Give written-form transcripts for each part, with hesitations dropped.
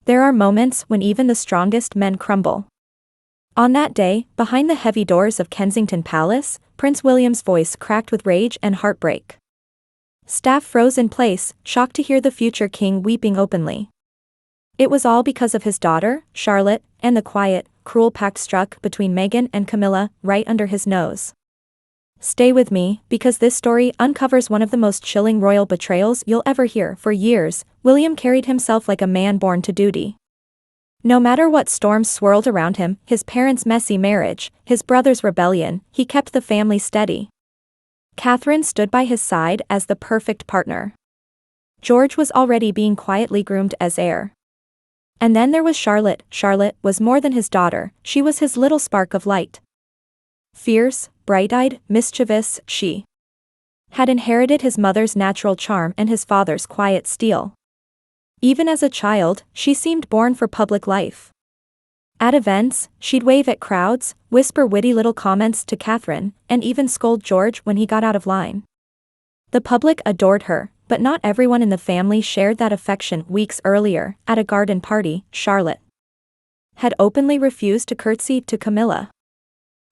There are moments when even the strongest men crumble. On that day, behind the heavy doors of Kensington Palace, Prince William's voice cracked with rage and heartbreak. Staff froze in place, shocked to hear the future king weeping openly. It was all because of his daughter, Charlotte, and the quiet, cruel pact struck between Meghan and Camilla right under his nose. Stay with me, because this story uncovers one of the most chilling royal betrayals you'll ever hear. For years, William carried himself like a man born to duty. No matter what storms swirled around him, his parents' messy marriage, his brother's rebellion, he kept the family steady. Catherine stood by his side as the perfect partner. George was already being quietly groomed as heir. And then there was Charlotte. Charlotte was more than his daughter, she was his little spark of light. Fierce, bright-eyed, mischievous, she had inherited his mother's natural charm and his father's quiet steel. Even as a child, she seemed born for public life. At events, she'd wave at crowds, whisper witty little comments to Catherine, and even scold George when he got out of line. The public adored her, but not everyone in the family shared that affection. Weeks earlier, at a garden party, Charlotte had openly refused to curtsy to Camilla.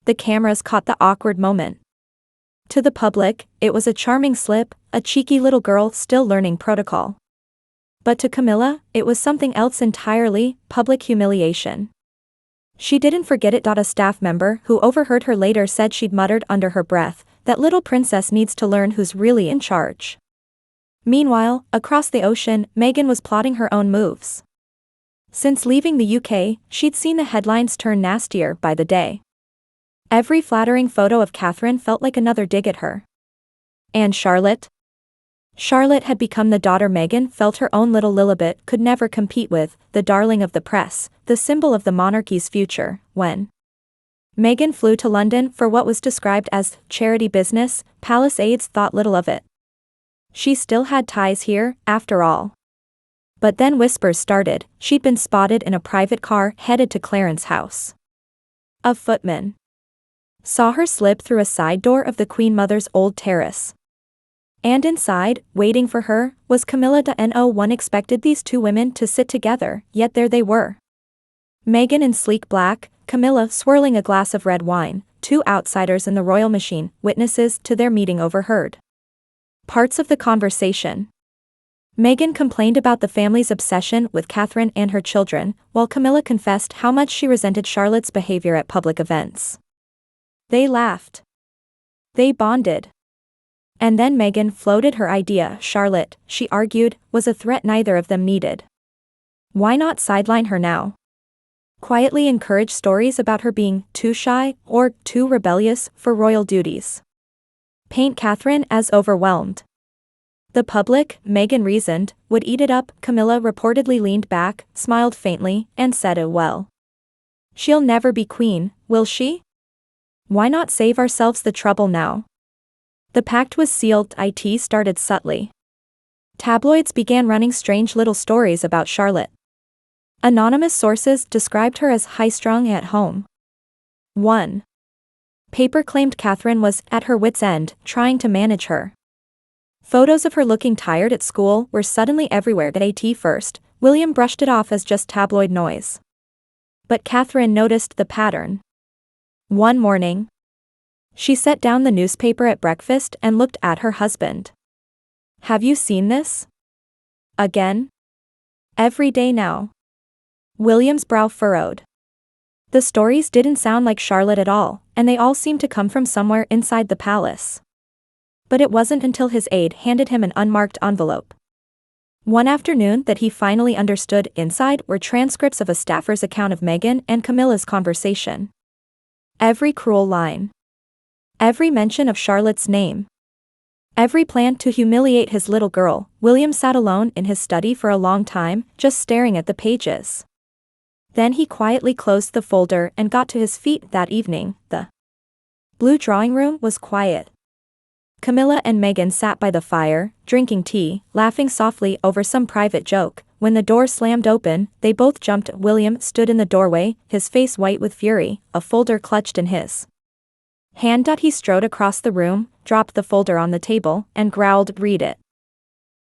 The cameras caught the awkward moment. To the public, it was a charming slip, a cheeky little girl still learning protocol. But to Camilla, it was something else entirely, public humiliation. She didn't forget it. A staff member who overheard her later said she'd muttered under her breath, "That little princess needs to learn who's really in charge." Meanwhile, across the ocean, Meghan was plotting her own moves. Since leaving the UK, she'd seen the headlines turn nastier by the day. Every flattering photo of Catherine felt like another dig at her. And Charlotte? Charlotte had become the daughter Meghan felt her own little Lilibet could never compete with, the darling of the press, the symbol of the monarchy's future. When Meghan flew to London for what was described as charity business, palace aides thought little of it. She still had ties here, after all. But then whispers started. She'd been spotted in a private car headed to Clarence's house. A footman saw her slip through a side door of the Queen Mother's old terrace. And inside, waiting for her, was Camilla. No one expected these two women to sit together, yet there they were. Meghan in sleek black, Camilla swirling a glass of red wine, two outsiders in the royal machine, witnesses to their meeting overheard parts of the conversation. Meghan complained about the family's obsession with Catherine and her children, while Camilla confessed how much she resented Charlotte's behavior at public events. They laughed. They bonded. And then Meghan floated her idea. Charlotte, she argued, was a threat neither of them needed. Why not sideline her now? Quietly encourage stories about her being too shy or too rebellious for royal duties. Paint Catherine as overwhelmed. The public, Meghan reasoned, would eat it up. Camilla reportedly leaned back, smiled faintly, and said, "Oh well. She'll never be queen, will she? Why not save ourselves the trouble now?" The pact was sealed. It started subtly. Tabloids began running strange little stories about Charlotte. Anonymous sources described her as high-strung at home. One paper claimed Catherine was at her wit's end, trying to manage her. Photos of her looking tired at school were suddenly everywhere. At first, William brushed it off as just tabloid noise. But Catherine noticed the pattern. One morning, she set down the newspaper at breakfast and looked at her husband. "Have you seen this? Again? Every day now." William's brow furrowed. The stories didn't sound like Charlotte at all, and they all seemed to come from somewhere inside the palace. But it wasn't until his aide handed him an unmarked envelope one afternoon that he finally understood. Inside were transcripts of a staffer's account of Meghan and Camilla's conversation. Every cruel line. Every mention of Charlotte's name. Every plan to humiliate his little girl. William sat alone in his study for a long time, just staring at the pages. Then he quietly closed the folder and got to his feet. That evening, the blue drawing room was quiet. Camilla and Meghan sat by the fire, drinking tea, laughing softly over some private joke. When the door slammed open, they both jumped. William stood in the doorway, his face white with fury, a folder clutched in his hand. He strode across the room, dropped the folder on the table, and growled, "Read it."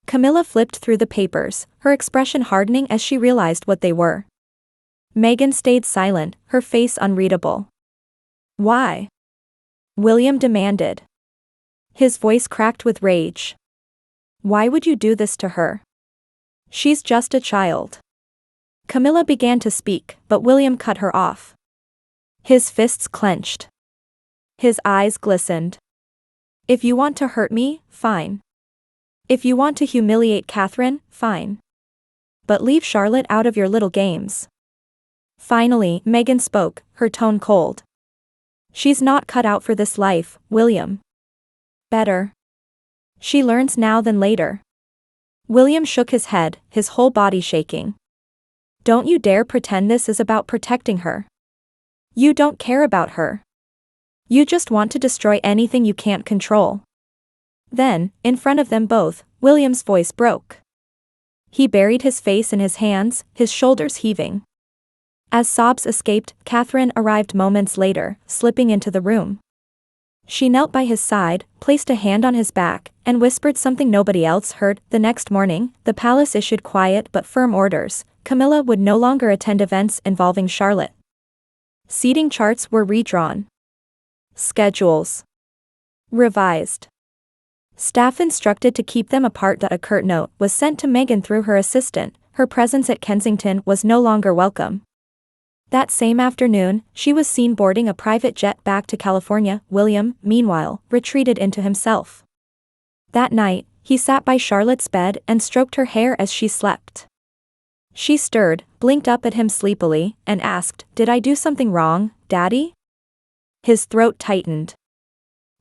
Camilla flipped through the papers, her expression hardening as she realized what they were. Meghan stayed silent, her face unreadable. Why? William demanded. His voice cracked with rage. Why would you do this to her? She's just a child. Camilla began to speak, but William cut her off. His fists clenched. His eyes glistened. If you want to hurt me, fine. If you want to humiliate Catherine, fine. But leave Charlotte out of your little games. Finally, Meghan spoke, her tone cold. She's not cut out for this life, William. Better. She learns now than later. William shook his head, his whole body shaking. Don't you dare pretend this is about protecting her. You don't care about her. You just want to destroy anything you can't control. Then, in front of them both, William's voice broke. He buried his face in his hands, his shoulders heaving. As sobs escaped, Catherine arrived moments later, slipping into the room. She knelt by his side, placed a hand on his back, and whispered something nobody else heard. The next morning, the palace issued quiet but firm orders. Camilla would no longer attend events involving Charlotte. Seating charts were redrawn. Schedules revised. Staff instructed to keep them apart. A curt note was sent to Meghan through her assistant. Her presence at Kensington was no longer welcome. That same afternoon, she was seen boarding a private jet back to California. William, meanwhile, retreated into himself. That night, he sat by Charlotte's bed and stroked her hair as she slept. She stirred, blinked up at him sleepily, and asked, "Did I do something wrong, Daddy?" His throat tightened.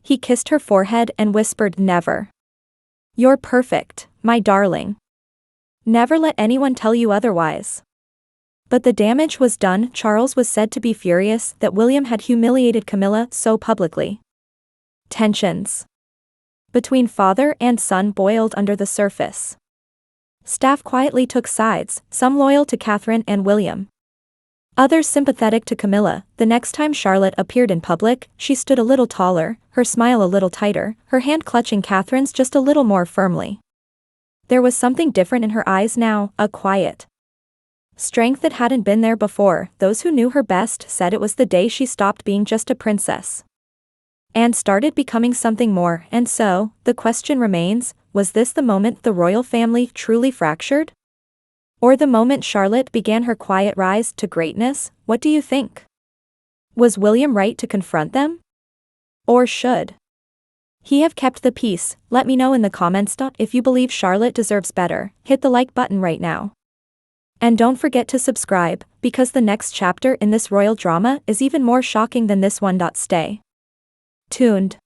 He kissed her forehead and whispered, "Never. You're perfect, my darling. Never let anyone tell you otherwise." But the damage was done. Charles was said to be furious that William had humiliated Camilla so publicly. Tensions between father and son boiled under the surface. Staff quietly took sides, some loyal to Catherine and William. Others sympathetic to Camilla. The next time Charlotte appeared in public, she stood a little taller, her smile a little tighter, her hand clutching Catherine's just a little more firmly. There was something different in her eyes now, a quiet strength that hadn't been there before. Those who knew her best said it was the day she stopped being just a princess and started becoming something more. And so, the question remains, was this the moment the royal family truly fractured? Or the moment Charlotte began her quiet rise to greatness? What do you think? Was William right to confront them? Or should he have kept the peace? Let me know in the comments. If you believe Charlotte deserves better, hit the like button right now. And don't forget to subscribe, because the next chapter in this royal drama is even more shocking than this one. Stay tuned.